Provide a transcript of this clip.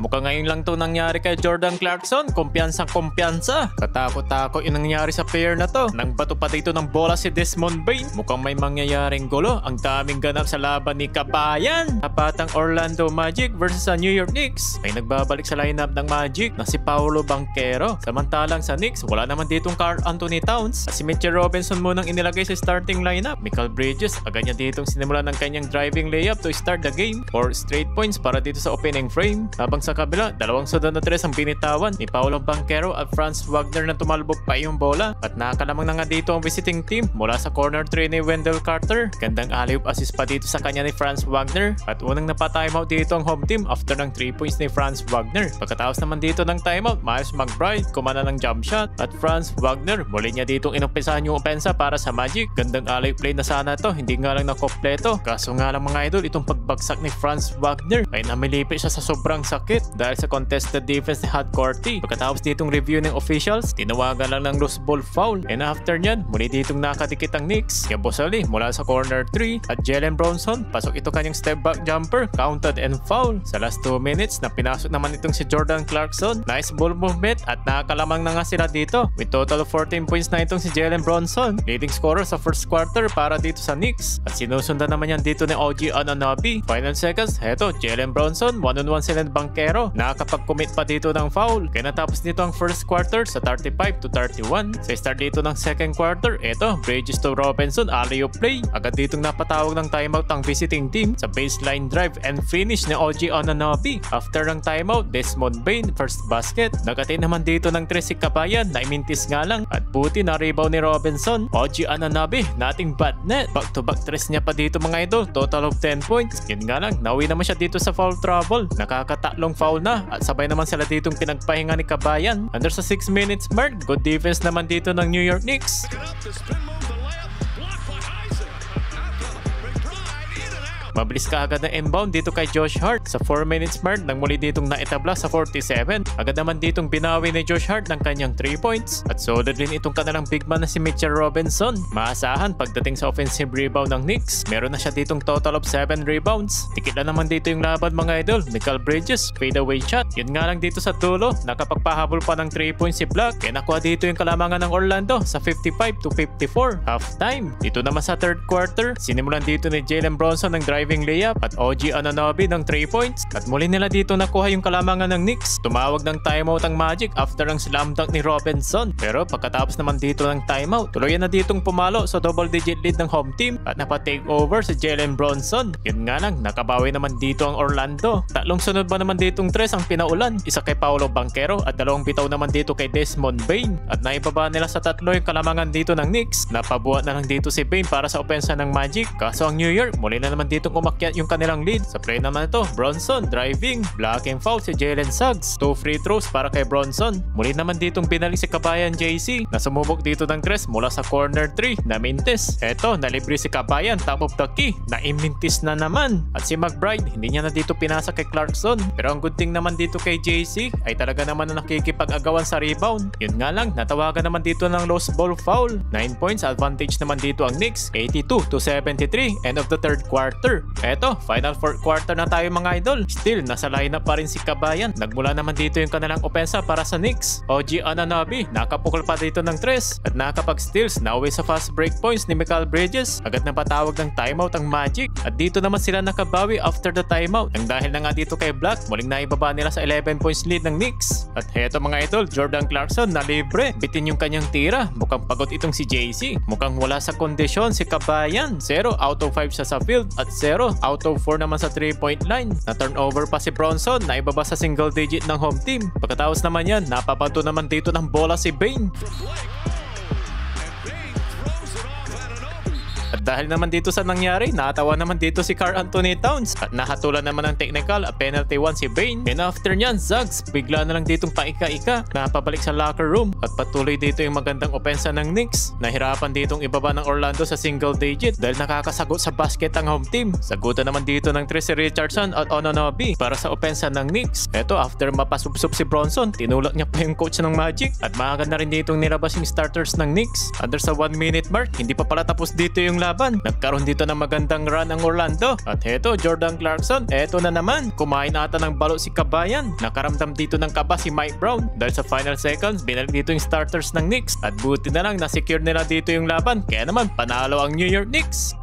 Mukhang ngayon lang to nangyari kay Jordan Clarkson. Kumpiyansa. Katakot-takot yung nangyari sa pair na to. Nang bato pa dito ng bola si Desmond Bain. Mukhang may mangyayaring gulo. Ang daming ganap sa laban ni Kabayan. Tapatang Orlando Magic versus sa New York Knicks. May nagbabalik sa lineup ng Magic na si Paolo Banchero. Samantalang sa Knicks, wala naman ditong Karl Anthony Towns. At si Mitchell Robinson munang inilagay sa starting lineup. Mikal Bridges, agad niya ditong sinimulan ng kanyang driving layup to start the game. 4 straight points para dito sa opening frame. Habang sa kabila, dalawang sunod na tres ang binitawan ni Paolo Banchero at Franz Wagner na tumalbog pa yung bola. At nakalamang na nga dito ang visiting team mula sa corner 3 ni Wendell Carter. Gandang alley-oop assist pa dito sa kanya ni Franz Wagner. At unang napa-timeout dito ang home team after ng 3 points ni Franz Wagner. Pagkatapos naman dito ng timeout, Miles McBride kumana ng jump shot. At Franz Wagner, muli niya ditong inumpisahan yung opensa para sa Magic. Gandang alley play na sana to, hindi nga lang nakompleto. Kaso nga lang mga idol, itong pagbagsak ni Franz Wagner ay namilipit siya sa sobrang sakit dahil sa contested defense ni Hot Courty. Pagkatapos ditong review ng officials, tinawagan lang ng loose ball foul. And after nyan, muli ditong nakadikit ang Knicks. Yabosali mula sa corner 3 at Jalen Bronson, pasok ito kanyang step back jumper, counted and foul. Sa last 2 minutes, napinasok naman itong si Jordan Clarkson. Nice ball movement at nakalamang na nga sila dito. With total of 14 points na itong si Jalen Bronson, leading scorer sa first quarter para dito sa Knicks. At sinusundan naman yan dito ni OG Anunoby. Final seconds, heto, Jalen Bronson, 1-on-1 sila ng Banchero. Nakakapag-commit pa dito ng foul. Kaya natapos dito ang first quarter sa 35-31. Sa start dito ng second quarter, eto, Bridges to Robinson, alley-oop play. Agad ditong napatawag ng timeout ang visiting team sa baseline drive and finish ni OG Anunoby. After ng timeout, Desmond Bain, first basket. Nagatin naman dito ng 3 si Kabayan na imintis nga lang. At buti na rebound ni Robinson. OG Anunoby, nating bad net. Back-to-back 3 niya pa dito mga idol. Total of 10 points. Yun nga lang, nawi naman siya dito sa foul trouble. Nakakatatlong foul na. At sabay naman sila ditong pinagpahinga ni Kabayan. Under sa 6 minutes mark, good defense naman dito ng New York Knicks. Mabilis ka agad ng inbound dito kay Josh Hart sa 4 minutes mark nang muli ditong naitabla sa 47. Agad naman ditong binawi ni Josh Hart ng kanyang 3 points. At solid din itong kanilang big man na si Mitchell Robinson. Maasahan pagdating sa offensive rebound ng Knicks. Meron na siya ditong total of 7 rebounds. Tikit na naman dito yung laban mga idol. Mikal Bridges, fade away shot. Yun nga lang dito sa dulo, nakapagpahabol pa ng 3 points si Black. Kaya nakuha dito yung kalamangan ng Orlando sa 55-54. Halftime. Dito naman sa third quarter, sinimulan dito ni Jalen Bronson ng driving layup at OG Anunoby ng 3 points. At muli nila dito nakuha yung kalamangan ng Knicks. Tumawag ng timeout ang Magic after ang slam dunk ni Robinson. Pero pagkatapos naman dito ng timeout, tuluyan na ditong pumalo sa double digit lead ng home team at napa-take over si Jalen Bronson. Yun nga lang, nakabawi naman dito ang Orlando. Tatlong sunod ba naman ditong 3 ang pinaulan. Isa kay Paolo Banchero at 2 bitaw naman dito kay Desmond Bain. At naibaba nila sa 3 yung kalamangan dito ng Knicks. Napabuhat na lang dito si Bain para sa opensa ng Magic. Kaso ang New York, muli na naman ditong umakyat yung kanilang lead. Sa play naman ito, Bronson driving, blocking foul si Jalen Suggs. 2 free throws para kay Bronson. Muli naman ditong binalik si Kabayan JC na sumubok dito ng 3 mula sa corner 3 na mintis. Eto, nalibre si Kabayan, top of the key, na imintis na naman. At si McBride, hindi niya na dito pinasa kay Clarkson. Pero ang good thing naman dito kay JC ay talaga naman na nakikipag-agawan sa rebound. Yun nga lang, natawagan naman dito ng lost ball foul. 9 points advantage naman dito ang Knicks, 82-73, end of the third quarter. Eto, final fourth quarter na tayo mga idol. Still, nasa lineup pa rin si Kabayan. Nagmula naman dito yung kanilang opensa para sa Knicks. OG Anunoby, nakapukol pa dito ng 3 at nakapag-steals na uwi sa fast break points ni Mikal Bridges. Agad na patawag ng timeout ang Magic. At dito naman sila nakabawi after the timeout. Nang dahil na nga dito kay Black, muling naibaba nila sa 11 points lead ng Knicks. At heto mga idol, Jordan Clarkson na libre. Bitin yung kanyang tira. Mukhang pagod itong si JC. Mukhang wala sa kondisyon si Kabayan. 0 out of 5 siya sa field at 0 out of 4 naman sa 3-point line. Na turnover pa si Bronson na ibaba sa single digit ng home team. Pagkatapos naman yan, napapanto naman dito ng bola si Bain. At dahil naman dito sa nangyari, natawa naman dito si Karl Anthony Towns at nahatulan naman ng technical at penalty 1 si Bain. And after nyan, Zags bigla na lang ditong paika-ika, napabalik sa locker room at patuloy dito yung magandang opensa ng Knicks. Nahirapan ditong ibaba ng Orlando sa single digit dahil nakakasagot sa basket ang home team. Sagutan naman dito ng Tracy Richardson at Anunoby para sa opensa ng Knicks. Eto, after mapasubsob si Bronson, tinulak niya pa yung coach ng Magic at maaga na rin ditong nilabas yung starters ng Knicks. Under sa 1 minute mark, hindi pa pala tapos dito yung laban. Nagkaroon dito ng magandang run ang Orlando. At heto, Jordan Clarkson, eto na naman. Kumain ata ng balo si Kabayan. Nakaramdam dito ng kaba si Mike Brown. Dahil sa final seconds, binalik dito yung starters ng Knicks. At buti na lang na-secure nila dito yung laban. Kaya naman, panalo ang New York Knicks.